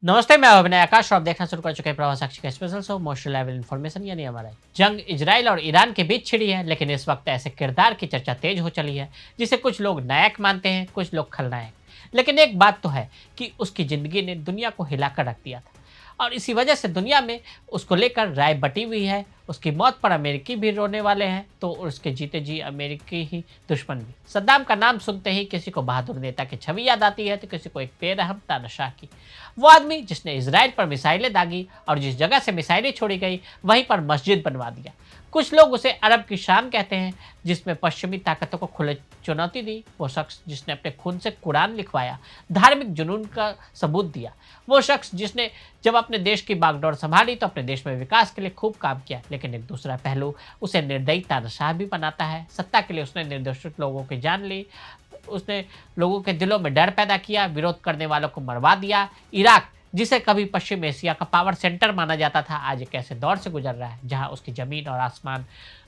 नमस्ते, मैं अभिनय आकाश और आप देखना शुरू कर चुके हैं प्रवाह साक्षी का special show most level information यानी हमारा जंग इजराइल और ईरान के बीच छिड़ी है। लेकिन इस वक्त ऐसे किरदार की चर्चा तेज हो चली है जिसे कुछ लोग नायक मानते हैं, कुछ लोग खलनायक। लेकिन एक बात तो है कि उसकी जिंदगी ने दुनिया को हिलाकर रख दिया था और इसी वजह से दुनिया में उसको लेकर राय बटी हुई है। उसकी मौत पर अमेरिकी भी रोने वाले हैं तो उसके जीते जी अमेरिकी ही दुश्मन भी। सद्दाम का नाम सुनते ही किसी को बहादुर नेता की छवि याद आती है तो किसी को एक बेरहम तानाशाह की। वो आदमी जिसने इसराइल पर मिसाइलें दागी और जिस जगह से मिसाइलें छोड़ी गई वहीं पर मस्जिद बनवा दिया। कुछ लोग उसे अरब की शान कहते हैं जिसमें पश्चिमी ताकतों को खुले चुनौती दी। वो शख्स जिसने अपने खून से कुरान लिखवाया, धार्मिक जुनून का सबूत दिया। वो शख्स जिसने जब अपने देश की बागडोर संभाली तो अपने देश में विकास के लिए खूब काम किया। लेकिन एक दूसरा पहलू उसे निर्दयी तानाशाह भी बनाता है। सत्ता के लिए उसने निर्दोषित लोगों की जान ली, उसने लोगों के दिलों में डर पैदा किया, विरोध करने वालों को मरवा दिया। इराक जिसे कभी पश्चिम एशिया का पावर सेंटर माना जाता था, आज एक ऐसे दौर से गुजर रहा है जहां उसकी जमीन और आसमान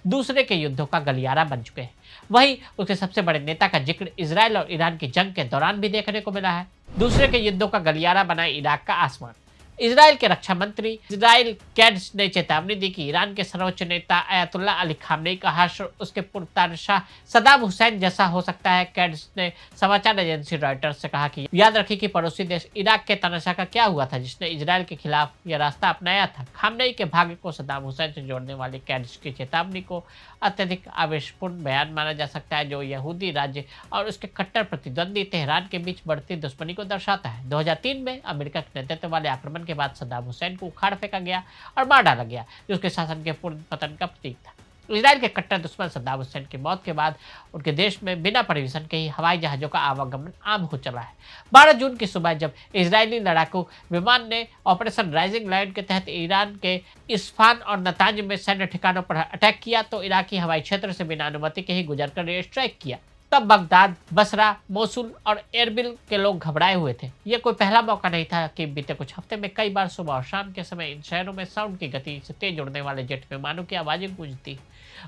दूसरे के युद्धों का गलियारा बन चुके हैं। वहीं उसके सबसे बड़े नेता का जिक्र इजराइल और ईरान की जंग के दौरान भी देखने को मिला है। दूसरे के युद्धों का गलियारा बना इराक का आसमान। इजराइल के रक्षा मंत्री इजराइल कैड्स ने चेतावनी दी कि ईरान के सर्वोच्च नेता अयतुल्ला अली खामनेई का हश्र उसके पुरतानशाह सद्दाम हुसैन जैसा हो सकता है। कैड्स ने समाचार एजेंसी रॉयटर्स से कहा कि याद रखिए कि पड़ोसी देश इराक के तानाशाह का क्या हुआ था जिसने इजराइल के खिलाफ यह रास्ता अपनाया था। खामनेई के भाग्य को सद्दाम हुसैन से जोड़ने वाली कैड्स की चेतावनी को अत्यधिक आवेशपूर्ण बयान माना जा सकता है जो यहूदी राज्य और उसके कट्टर प्रतिद्वंदी तेहरान के बीच बढ़ती दुश्मनी को दर्शाता है। 2003 में अमेरिका के नेतृत्व वाले आक्रमण के बाद सद्दाम हुसैन को उखाड़ फेंका गया और मार डाला गया जो उसके शासन के पूर्ण पतन का प्रतीक था। इजराइल के कट्टर दुश्मन सद्दाम हुसैन की मौत के बाद उनके देश में बिना परमिशन के ही हवाई जहाज़ों का आवागमन आम हो चला है। 12 जून की सुबह जब इजरायली लड़ाकू विमान ने ऑपरेशन राइजिंग लायन के तहत ईरान के इस्फान और नतांज में सैन्य ठिकानों पर अटैक किया तो इराकी हवाई क्षेत्र से बिना अनुमति के ही गुजरकर एयर स्ट्राइक किया। तब बगदाद, बसरा, मोसुल और एरबिल के लोग घबराए हुए थे। यह कोई पहला मौका नहीं था कि बीते कुछ हफ्ते में कई बार सुबह और शाम के समय इन शहरों में साउंड की गति से तेज उड़ने वाले जेट विमानों की आवाज़ें गूंजती।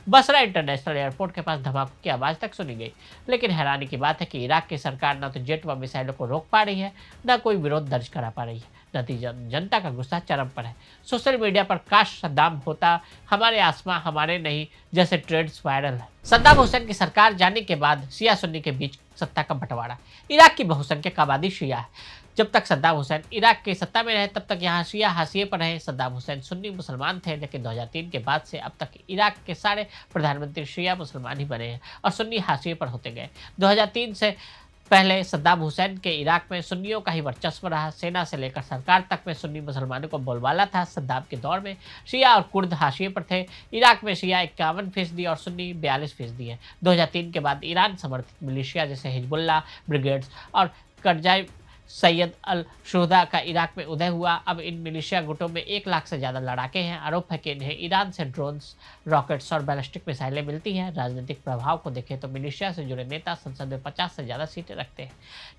बसरा इंटरनेशनल एयरपोर्ट के पास धमाकों की आवाज़ तक सुनी गई। लेकिन हैरानी की बात है कि इराक की सरकार न तो जेट व मिसाइलों को रोक पा रही है, न कोई विरोध दर्ज करा पा रही है। नतीजा जनता का गुस्सा चरम पर है। सोशल मीडिया पर काश सद्दाम होता, हमारे आसमां हमारे नहीं जैसे ट्रेंड्स वायरल है। सद्दाम हुसैन की सरकार जाने के बाद शिया सुन्नी के बीच सत्ता का बंटवारा। इराक की बहुसंख्यक आबादी शिया है। जब तक सद्दाम हुसैन इराक की सत्ता में रहे तब तक यहाँ शिया हाशिए पर रहे। सद्दाम हुसैन सुन्नी मुसलमान थे लेकिन 2003 के बाद से अब तक इराक के सारे प्रधानमंत्री शिया मुसलमान ही बने हैं और सुन्नी हाशिए पर होते गए। 2003 से पहले सद्दाम हुसैन के इराक में सुन्नियों का ही वर्चस्व रहा। सेना से लेकर सरकार तक में सुन्नी मुसलमानों को बोलबाला था। सद्दाम के दौर में शिया और कुर्द हाशिए पर थे। इराक में शिया 51% और सुन्नी 42% है। 2003 के बाद ईरान समर्थित मिलिशिया जैसे हिजबुल्ला ब्रिगेड्स और करजाई सैयद अल शुहदा का इराक में उदय हुआ। अब इन मिलिशिया गुटों में 1 लाख से ज़्यादा लड़ाके हैं। आरोप है कि इन्हें ईरान से ड्रोन्स, रॉकेट्स और बैलिस्टिक मिसाइलें मिलती हैं। राजनीतिक प्रभाव को देखें तो मिलिशिया से जुड़े नेता संसद में 50 से ज़्यादा सीटें रखते हैं।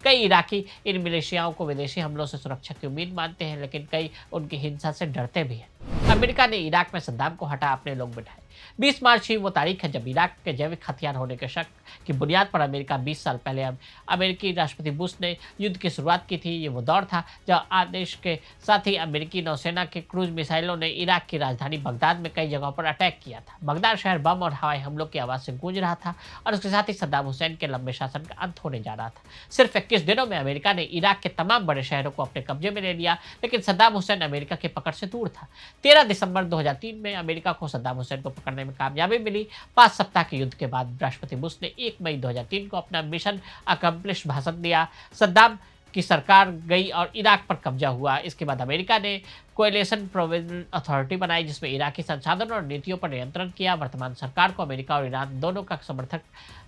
कई इराकी इन मिलिशियाओं को विदेशी हमलों से सुरक्षा की उम्मीद मानते हैं लेकिन कई उनकी हिंसा से डरते भी हैं। अमेरिका ने इराक में सद्दाम को हटा अपने लोग बिठाए। 20 मार्च ही वो तारीख है जब इराक के जैविक हथियार होने के शक की बुनियाद पर अमेरिका 20 साल पहले अमेरिकी राष्ट्रपति बुश ने युद्ध की शुरुआत की थी। ये वो दौर था जब आदेश के साथ ही अमेरिकी नौसेना के क्रूज मिसाइलों ने इराक की राजधानी बगदाद में कई जगहों पर अटैक किया था। बगदाद शहर बम और हवाई हमलों की आवाज़ से गूंज रहा था और उसके साथ ही सद्दाम हुसैन के लंबे शासन का अंत होने जा रहा था। सिर्फ 21 दिनों में अमेरिका ने इराक के तमाम बड़े शहरों को अपने कब्जे में ले लिया लेकिन सद्दाम हुसैन अमेरिका की पकड़ से दूर था। 13 दिसंबर 2003 में अमेरिका को सद्दाम हुसैन को पकड़ने में कामयाबी मिली। 5 सप्ताह के युद्ध के बाद राष्ट्रपति बुश ने 1 मई 2003 को अपना मिशन अकम्प्लिश भाषण दिया। सद्दाम की सरकार गई और इराक पर कब्जा हुआ। इसके बाद अमेरिका ने कोएलिशन प्रोविजनल अथॉरिटी बनाई जिसमें इराकी संसाधन और नीतियों पर नियंत्रण किया। वर्तमान सरकार को अमेरिका और ईरान दोनों का समर्थक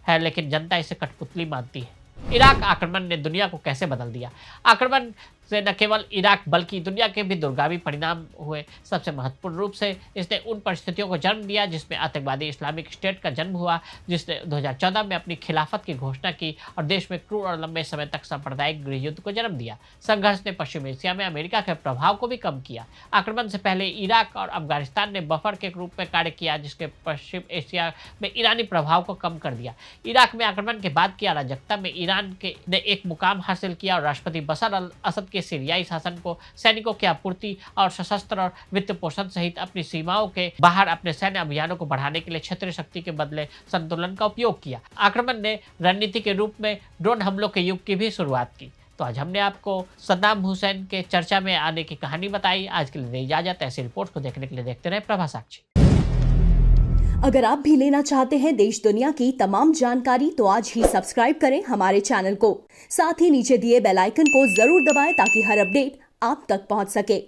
है लेकिन जनता इसे कठपुतली मानती है। इराक आक्रमण ने दुनिया को कैसे बदल दिया? आक्रमण से न केवल इराक बल्कि दुनिया के भी दुर्गावी परिणाम हुए। सबसे महत्वपूर्ण रूप से इसने उन परिस्थितियों को जन्म दिया जिसमें आतंकवादी इस्लामिक स्टेट का जन्म हुआ जिसने 2014 में अपनी खिलाफत की घोषणा की और देश में क्रूर और लंबे समय तक सांप्रदायिक गृह युद्ध को जन्म दिया। संघर्ष ने पश्चिम एशिया में अमेरिका के प्रभाव को भी कम किया। आक्रमण से पहले इराक और अफगानिस्तान ने बफर के रूप में कार्य किया जिसके पश्चिम एशिया में ईरानी प्रभाव को कम कर दिया। इराक में आक्रमण के बाद की अराजकता में ईरान ने एक मुकाम हासिल किया और राष्ट्रपति बशर अल असद के सीरियाई शासन को सैनिकों की आपूर्ति और सशस्त्र और वित्त पोषण सहित अपनी सीमाओं के बाहर अपने सैन्य अभियानों को बढ़ाने के लिए क्षेत्रीय शक्ति के बदले संतुलन का उपयोग किया। आक्रमण ने रणनीति के रूप में ड्रोन हमलों के युग की भी शुरुआत की। तो आज हमने आपको सद्दाम हुसैन के चर्चा में आने की कहानी बताई। आज के लिए दी इजाजत। ऐसी रिपोर्ट को देखने के लिए देखते रहे प्रभा साक्षी। अगर आप भी लेना चाहते हैं देश दुनिया की तमाम जानकारी तो आज ही सब्सक्राइब करें हमारे चैनल को। साथ ही नीचे दिए बेल आइकन को जरूर दबाएं ताकि हर अपडेट आप तक पहुंच सके।